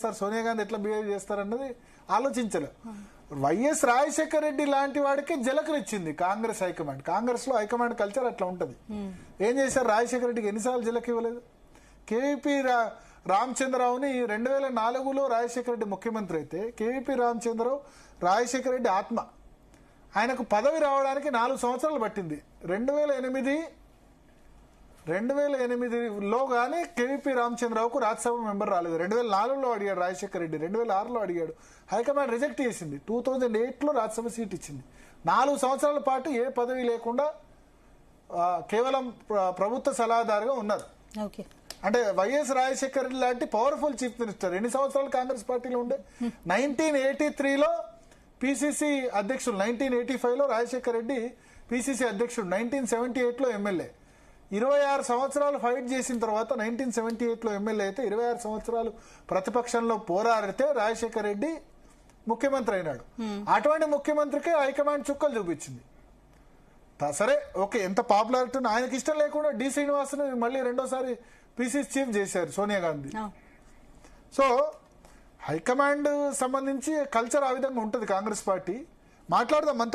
Sir Sonia Gandhi ఎట్లా behave చేస్తారన్నది ఆలోచించలేదు. YS Rajasekhara Reddy లాంటి వాడికి జలకరిచ్చింది కాంగ్రెస్ హైకమాండ్. కాంగ్రెస్ లో హైకమాండ్ కల్చర్ అట్లా ఉంటది. ఏం చేశారు, రాజశేఖర రెడ్డికి ఎన్నిసార్లు జలకి ఇవ్వలేదు. కేవీపీ రామచంద్రరావుని 2004లో రాజశేఖర రెడ్డి ముఖ్యమంత్రి అయితే కేవీపీ రామచంద్రరావు రాజశేఖర రెడ్డి ఆత్మ, ఆయనకు పదవి రావడానికి 4 సంవత్సరాలు పట్టింది. 2008లో కానీ కేవీపీ రామచంద్రరావుకు రాజ్యసభ మెంబర్ రాలేదు. 2004లో అడిగాడు రాజశేఖర రెడ్డి, 2006లో అడిగాడు, హైకమాండ్ రిజెక్ట్ చేసింది. 2008లో రాజ్యసభ సీట్ ఇచ్చింది. 4 సంవత్సరాల పాటు ఏ పదవి లేకుండా కేవలం ప్రభుత్వ సలహాదారుగా ఉన్నారు. అంటే వైఎస్ రాజశేఖర రెడ్డి లాంటి పవర్ఫుల్ చీఫ్ మినిస్టర్ ఎన్ని సంవత్సరాలు కాంగ్రెస్ పార్టీలో ఉండే. 1983లో పిసిసి అధ్యక్షుడు, 1985లో రాజశేఖర రెడ్డి పిసిసి అధ్యక్షుడు, 1978లో ఎమ్మెల్యే. 26 సంవత్సరాలు ఫైట్ చేసిన తర్వాత 1978లో ఎమ్మెల్యే అయితే 26 సంవత్సరాలు ప్రతిపక్షంలో పోరాడితే రాజశేఖర రెడ్డి ముఖ్యమంత్రి అయినాడు. అటువంటి ముఖ్యమంత్రికి హైకమాండ్ చుక్కలు చూపించింది. సరే ఓకే, ఎంత పాపులారిటీ ఆయనకి ఇష్టం లేకుండా డి శ్రీనివాసన్ మళ్ళీ రెండోసారి పిసిసి చీఫ్ చేశారు సోనియా గాంధీ. సో హైకమాండ్ సంబంధించి కల్చర్ ఆ విధంగా ఉంటుంది కాంగ్రెస్ పార్టీ. మాట్లాడదాం మనతో